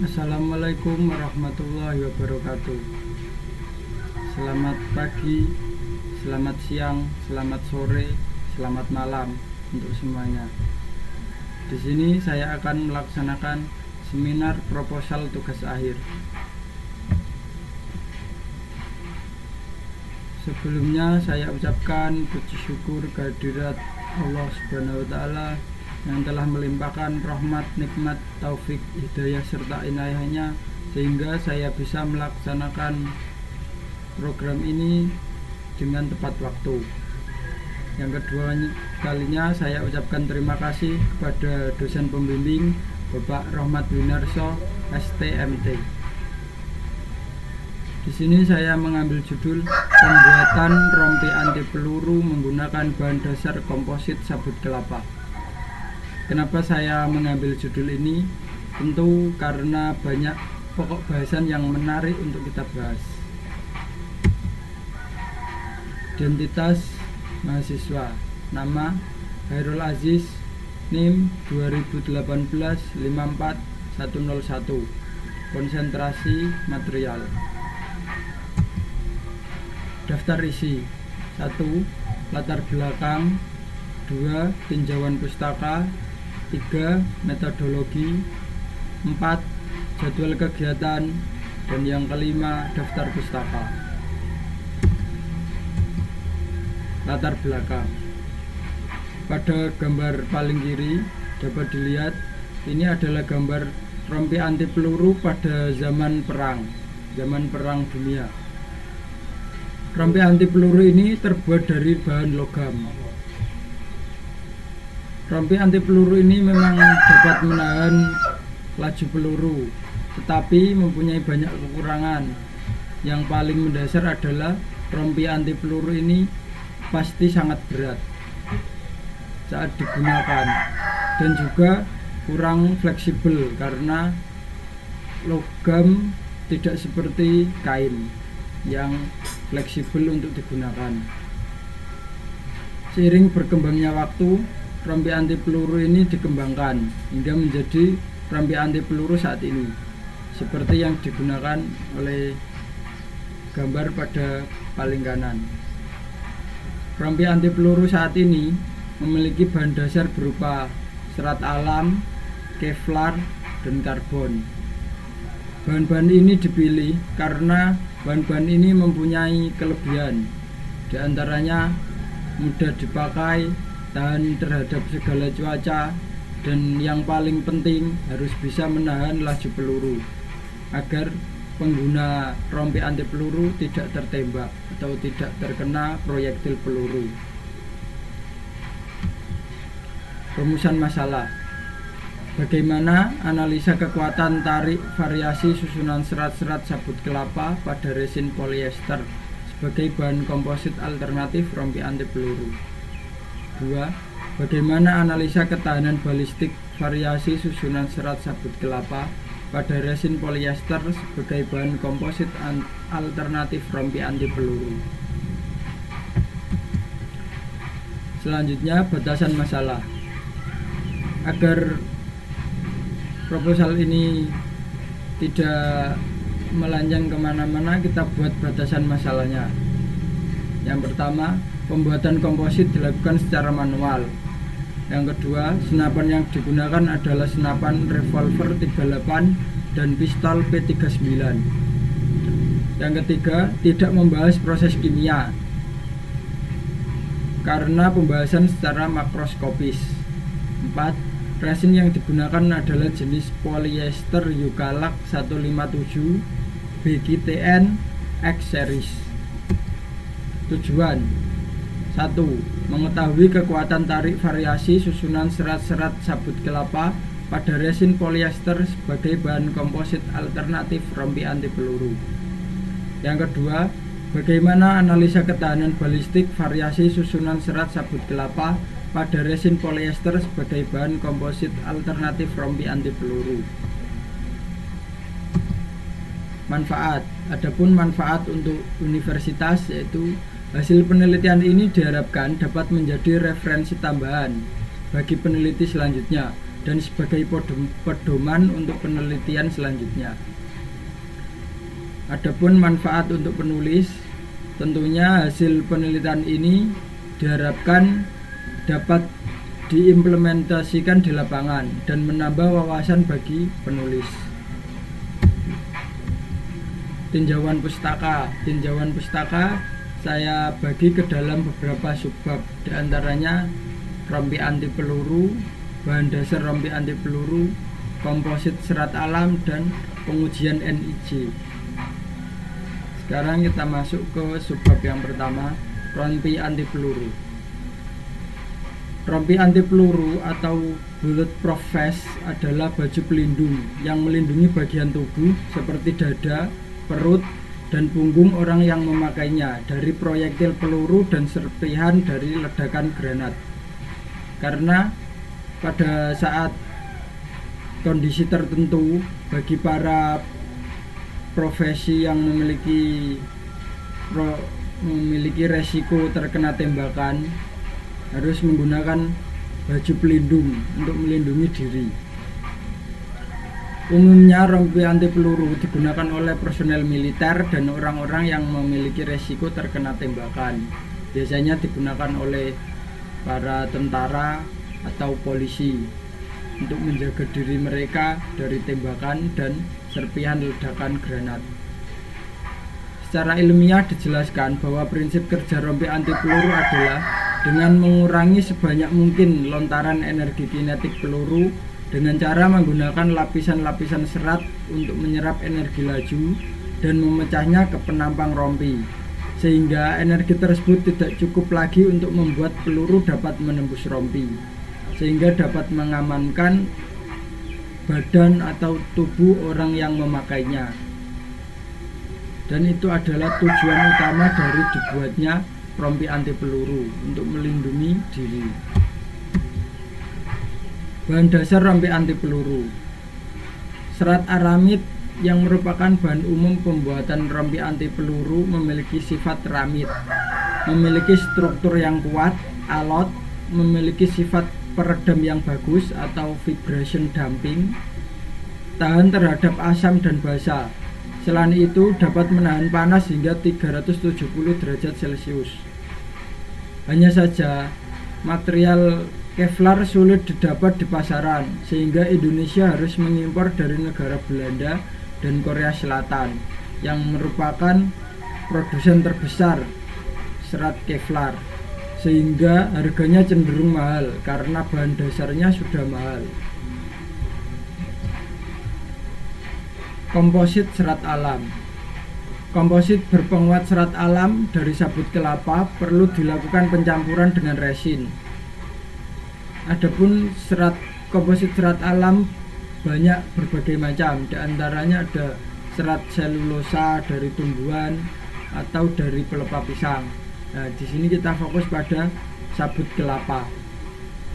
Assalamualaikum warahmatullahi wabarakatuh. Selamat pagi, selamat siang, selamat sore, selamat malam untuk semuanya. Di sini saya akan melaksanakan seminar proposal tugas akhir. Sebelumnya saya ucapkan puji syukur kehadirat Allah Subhanahu wa taala yang telah melimpahkan rahmat, nikmat, taufik, hidayah serta inayahnya sehingga saya bisa melaksanakan program ini dengan tepat waktu. Yang kedua kalinya saya ucapkan terima kasih kepada dosen pembimbing Bapak Rohmat Winarso STMT. Di sini saya mengambil judul pembuatan rompi anti peluru menggunakan bahan dasar komposit sabut kelapa. Kenapa saya mengambil judul ini? Tentu karena banyak pokok bahasan yang menarik untuk kita bahas. Identitas mahasiswa, nama Khairul Aziz, NIM 2018-54101, konsentrasi material. Daftar isi: 1. Latar belakang, 2. Tinjauan pustaka, 3. Metodologi, 4. Jadwal kegiatan, dan yang kelima daftar pustaka. Latar belakang. Pada gambar paling kiri dapat dilihat ini adalah gambar rompi anti peluru pada zaman perang dunia. Rompi anti peluru ini terbuat dari bahan logam. Rompi anti peluru ini memang dapat menahan laju peluru, tetapi mempunyai banyak kekurangan. Yang paling mendasar adalah rompi anti peluru ini pasti sangat berat saat digunakan dan juga kurang fleksibel karena logam tidak seperti kain yang fleksibel untuk digunakan. Seiring berkembangnya waktu, rompi anti peluru ini dikembangkan hingga menjadi rompi anti peluru saat ini, seperti yang digunakan oleh gambar pada paling kanan. Rompi anti peluru saat ini memiliki bahan dasar berupa serat alam, kevlar, dan karbon. Bahan-bahan ini dipilih karena bahan-bahan ini mempunyai kelebihan, di antaranya mudah dipakai, tahan terhadap segala cuaca, dan yang paling penting harus bisa menahan laju peluru agar pengguna rompi anti peluru tidak tertembak atau tidak terkena proyektil peluru. Rumusan masalah: bagaimana analisa kekuatan tarik variasi susunan serat-serat sabut kelapa pada resin polyester sebagai bahan komposit alternatif rompi anti peluru. 2. Bagaimana analisa ketahanan balistik variasi susunan serat sabut kelapa pada resin polyester sebagai bahan komposit alternatif rompi anti peluru. Selanjutnya, batasan masalah. Agar proposal ini tidak melenceng kemana-mana, kita buat batasan masalahnya. Yang pertama, pembuatan komposit dilakukan secara manual. Yang kedua, senapan yang digunakan adalah senapan revolver 38 dan pistol P39. Yang ketiga, tidak membahas proses kimia karena pembahasan secara makroskopis. 4. Resin yang digunakan adalah jenis polyester Eukalak 157 BGTN X series. Tujuan: 1. Mengetahui kekuatan tarik variasi susunan serat-serat sabut kelapa pada resin polyester sebagai bahan komposit alternatif rompi anti peluru. Yang kedua, bagaimana analisa ketahanan balistik variasi susunan serat sabut kelapa pada resin polyester sebagai bahan komposit alternatif rompi anti peluru. Manfaat: adapun manfaat untuk universitas yaitu hasil penelitian ini diharapkan dapat menjadi referensi tambahan bagi peneliti selanjutnya dan sebagai pedoman untuk penelitian selanjutnya. Adapun manfaat untuk penulis, tentunya hasil penelitian ini diharapkan dapat diimplementasikan di lapangan dan menambah wawasan bagi penulis. Tinjauan pustaka saya bagi ke dalam beberapa subbab, diantaranya rompi anti peluru, bahan dasar rompi anti peluru, komposit serat alam, dan pengujian NIJ. Sekarang kita masuk ke subbab yang pertama, rompi anti peluru. Rompi anti peluru atau bulletproof vest adalah baju pelindung yang melindungi bagian tubuh seperti dada, perut, dan punggung orang yang memakainya dari proyektil peluru dan serpihan dari ledakan granat. Karena pada saat kondisi tertentu bagi para profesi yang memiliki resiko terkena tembakan harus menggunakan baju pelindung untuk melindungi diri. Umumnya rompi anti peluru digunakan oleh personel militer dan orang-orang yang memiliki resiko terkena tembakan. Biasanya digunakan oleh para tentara atau polisi untuk menjaga diri mereka dari tembakan dan serpihan ledakan granat. Secara ilmiah dijelaskan bahwa prinsip kerja rompi anti peluru adalah dengan mengurangi sebanyak mungkin lontaran energi kinetik peluru dengan cara menggunakan lapisan-lapisan serat untuk menyerap energi laju dan memecahnya ke penampang rompi, sehingga energi tersebut tidak cukup lagi untuk membuat peluru dapat menembus rompi, sehingga dapat mengamankan badan atau tubuh orang yang memakainya. Dan itu adalah tujuan utama dari dibuatnya rompi anti peluru, untuk melindungi diri. Bahan dasar rompi anti peluru: serat aramid yang merupakan bahan umum pembuatan rompi anti peluru memiliki sifat ramid, memiliki struktur yang kuat, alot, memiliki sifat peredam yang bagus atau vibration damping, tahan terhadap asam dan basa. Selain itu dapat menahan panas hingga 370 derajat Celcius. Hanya saja material Kevlar sulit didapat di pasaran, sehingga Indonesia harus mengimpor dari negara Belanda dan Korea Selatan yang merupakan produsen terbesar serat Kevlar, sehingga harganya cenderung mahal karena bahan dasarnya sudah mahal. Komposit serat alam. Komposit berpenguat serat alam dari sabut kelapa perlu dilakukan pencampuran dengan resin. Adapun komposit serat alam banyak berbagai macam, diantaranya ada serat selulosa dari tumbuhan atau dari pelepah pisang. Nah, di sini kita fokus pada sabut kelapa.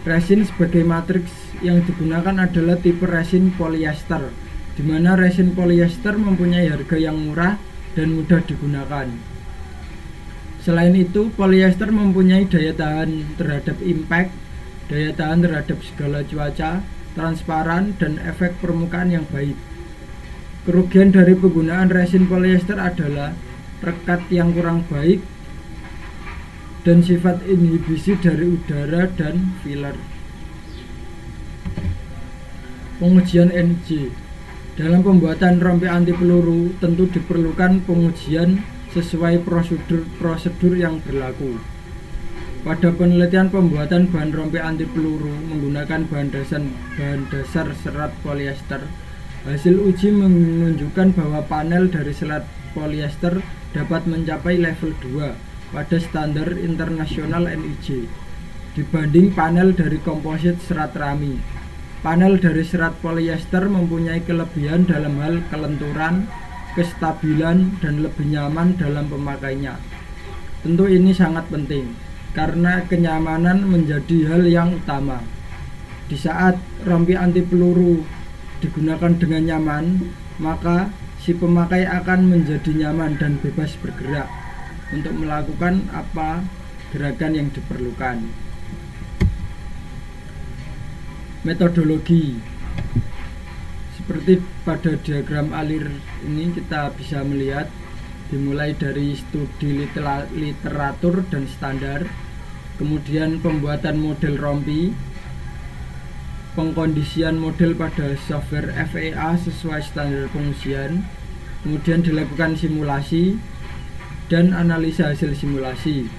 Resin sebagai matriks yang digunakan adalah tipe resin polyester, di mana resin polyester mempunyai harga yang murah dan mudah digunakan. Selain itu, polyester mempunyai daya tahan terhadap impact, daya tahan terhadap segala cuaca, transparan, dan efek permukaan yang baik. Kerugian dari penggunaan resin polyester adalah rekat yang kurang baik dan sifat inhibisi dari udara dan filler. Pengujian NIJ. Dalam pembuatan rompi anti peluru tentu diperlukan pengujian sesuai prosedur yang berlaku. Pada penelitian pembuatan bahan rompi anti peluru menggunakan bahan dasar serat polyester, hasil uji menunjukkan bahwa panel dari serat polyester dapat mencapai level 2 pada standar internasional NIJ dibanding panel dari komposit serat rami. Panel dari serat polyester mempunyai kelebihan dalam hal kelenturan, kestabilan, dan lebih nyaman dalam pemakainya. Tentu ini sangat penting karena kenyamanan menjadi hal yang utama. Di saat rompi anti peluru digunakan dengan nyaman, maka si pemakai akan menjadi nyaman dan bebas bergerak untuk melakukan apa gerakan yang diperlukan. metodologi. Seperti pada diagram alir ini kita bisa melihat dimulai dari studi literatur dan standar, kemudian pembuatan model rompi, pengkondisian model pada software FEA sesuai standar pengujian, kemudian dilakukan simulasi dan analisa hasil simulasi.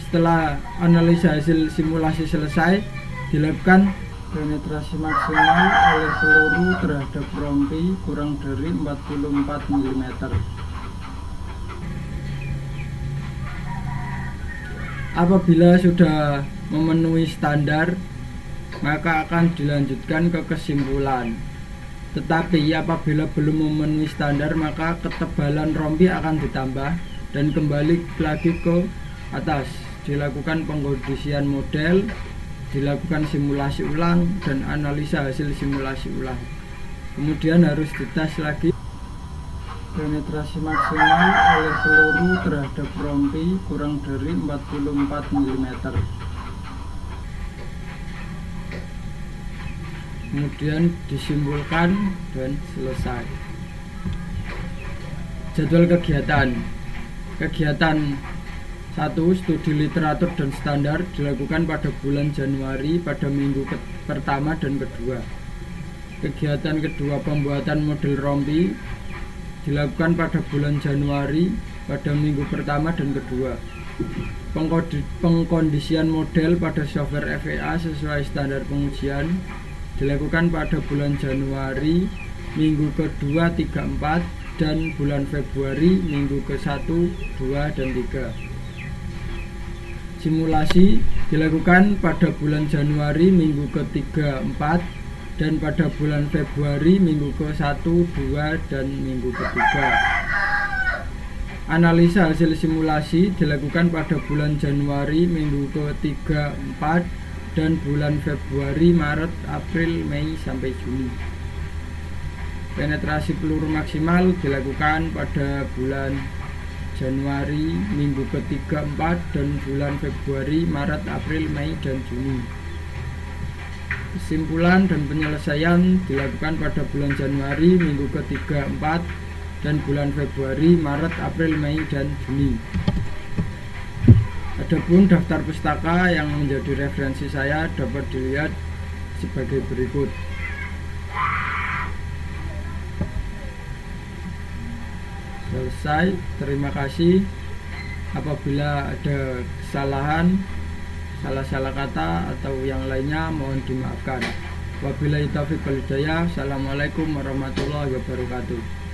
Setelah analisa hasil simulasi selesai, dilakukan penetrasi maksimal oleh peluru terhadap rompi kurang dari 44 mm. Apabila sudah memenuhi standar, maka akan dilanjutkan ke kesimpulan. Tetapi apabila belum memenuhi standar, maka ketebalan rompi akan ditambah dan kembali lagi ke atas. Dilakukan pengkondisian model, dilakukan simulasi ulang, dan analisa hasil simulasi ulang. Kemudian harus dites lagi penetrasi maksimal oleh peluru terhadap rompi kurang dari 44 mm. Kemudian disimpulkan dan selesai. Jadwal kegiatan 1. Studi literatur dan standar dilakukan pada bulan Januari pada minggu pertama dan kedua. Kegiatan kedua, pembuatan model rompi dilakukan pada bulan Januari pada minggu pertama dan kedua. Pengkondisian model pada software FEA sesuai standar pengujian dilakukan pada bulan Januari minggu ke-2, 3, 4 dan bulan Februari minggu ke-1, 2 dan 3. Simulasi dilakukan pada bulan Januari minggu ke-3, 4 dan pada bulan Februari minggu ke-1, 2 dan minggu ke-3. Analisa hasil simulasi dilakukan pada bulan Januari minggu ke-3, 4 dan bulan Februari, Maret, April, Mei sampai Juni. Penetrasi peluru maksimal dilakukan pada bulan Januari minggu ke-3, 4 dan bulan Februari, Maret, April, Mei dan Juni. Kesimpulan dan penyelesaian dilakukan pada bulan Januari minggu ke-3, 4 dan bulan Februari, Maret, April, Mei dan Juni. Adapun daftar pustaka yang menjadi referensi saya dapat dilihat sebagai berikut. Selesai. Terima kasih. Apabila ada kesalahan, salah kata atau yang lainnya mohon dimaafkan. Wabillahi taufiq wal hidayah. Assalamualaikum warahmatullahi wabarakatuh.